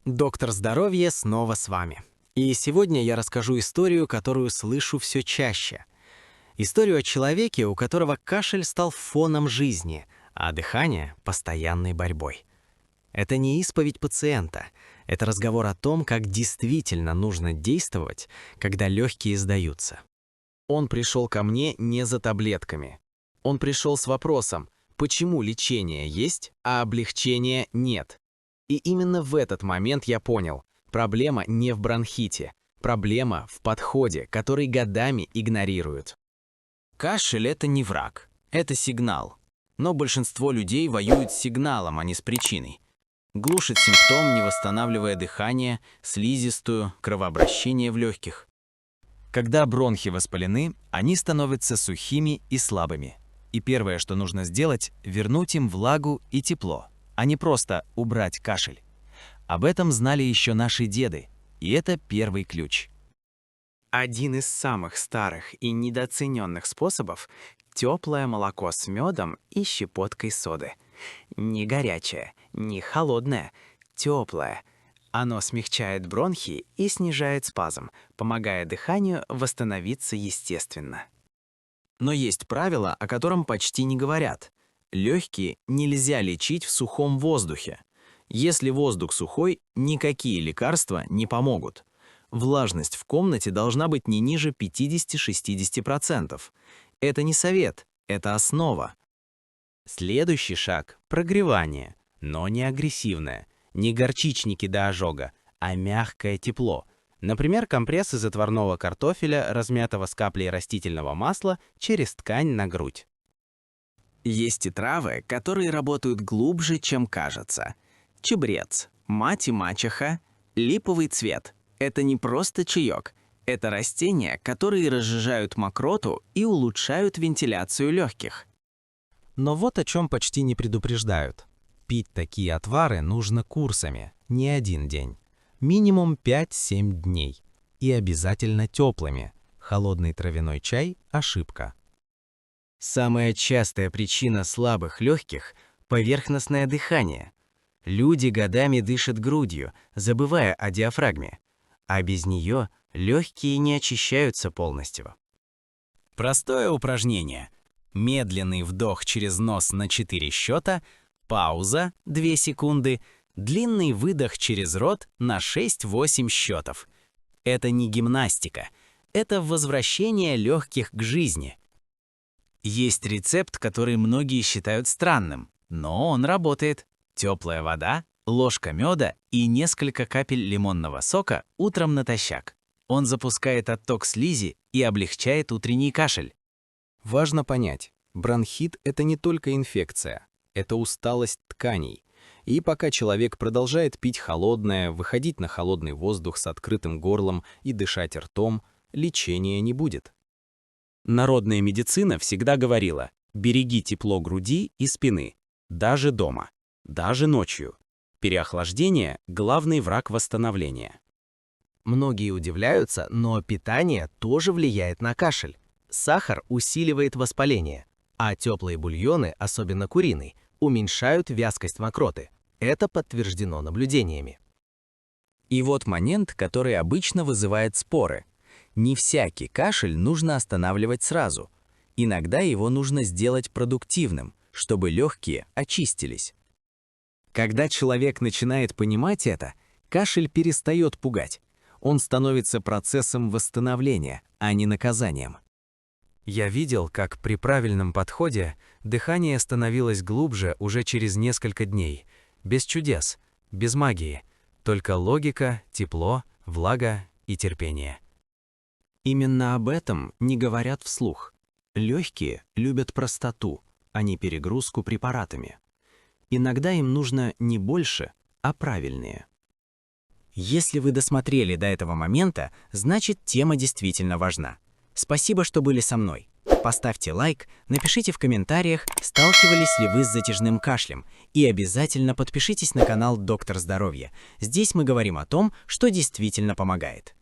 Доктор здоровья снова с вами. И сегодня я расскажу историю, которую слышу все чаще. Историю о человеке, у которого кашель стал фоном жизни, а дыхание — постоянной борьбой. Это не исповедь пациента, это разговор о том, как действительно нужно действовать, когда легкие сдаются. Он пришел ко мне не за таблетками. Он пришел с вопросом, почему лечение есть, а облегчения нет. И именно в этот момент я понял, проблема не в бронхите, проблема в подходе, который годами игнорируют. Кашель — это не враг, это сигнал. Но большинство людей воюют с сигналом, а не с причиной. Глушит симптом, не восстанавливая дыхание, слизистую, кровообращение в легких. Когда бронхи воспалены, они становятся сухими и слабыми. И первое, что нужно сделать, вернуть им влагу и тепло, а не просто убрать кашель. Об этом знали еще наши деды, и это первый ключ. Один из самых старых и недооцененных способов – теплое молоко с медом и щепоткой соды. Не горячее, не холодное, теплое. Оно смягчает бронхи и снижает спазм, помогая дыханию восстановиться естественно. Но есть правило, о котором почти не говорят. Легкие нельзя лечить в сухом воздухе. Если воздух сухой, никакие лекарства не помогут. Влажность в комнате должна быть не ниже 50-60%. Это не совет, это основа. Следующий шаг – прогревание, но не агрессивное. Не горчичники до ожога, а мягкое тепло. Например, компресс из отварного картофеля, размятого с каплей растительного масла через ткань на грудь. Есть и травы, которые работают глубже, чем кажется. Чебрец, мать и мачеха, липовый цвет – это не просто чаек. Это растения, которые разжижают мокроту и улучшают вентиляцию легких. Но вот о чем почти не предупреждают. Пить такие отвары нужно курсами, не один день. Минимум 5-7 дней. И обязательно теплыми. Холодный травяной чай – ошибка. Самая частая причина слабых легких – поверхностное дыхание. Люди годами дышат грудью, забывая о диафрагме. А без нее легкие не очищаются полностью. Простое упражнение. Медленный вдох через нос на 4 счета, пауза 2 секунды, длинный выдох через рот на 6-8 счетов. Это не гимнастика, это возвращение легких к жизни. Есть рецепт, который многие считают странным, но он работает. Теплая вода, ложка меда и несколько капель лимонного сока утром натощак. Он запускает отток слизи и облегчает утренний кашель. Важно понять, бронхит – это не только инфекция, это усталость тканей. И пока человек продолжает пить холодное, выходить на холодный воздух с открытым горлом и дышать ртом, лечения не будет. Народная медицина всегда говорила: береги тепло груди и спины, даже дома, даже ночью. Переохлаждение – главный враг восстановления. Многие удивляются, но питание тоже влияет на кашель. Сахар усиливает воспаление, а теплые бульоны, особенно куриный, уменьшают вязкость мокроты. Это подтверждено наблюдениями. И вот момент, который обычно вызывает споры. Не всякий кашель нужно останавливать сразу. Иногда его нужно сделать продуктивным, чтобы легкие очистились. Когда человек начинает понимать это, кашель перестает пугать. Он становится процессом восстановления, а не наказанием. Я видел, как при правильном подходе дыхание становилось глубже уже через несколько дней. Без чудес, без магии, только логика, тепло, влага и терпение. Именно об этом не говорят вслух. Легкие любят простоту, а не перегрузку препаратами. Иногда им нужно не больше, а правильнее. Если вы досмотрели до этого момента, значит, тема действительно важна. Спасибо, что были со мной. Поставьте лайк, напишите в комментариях, сталкивались ли вы с затяжным кашлем, и обязательно подпишитесь на канал Доктор Здоровья. Здесь мы говорим о том, что действительно помогает.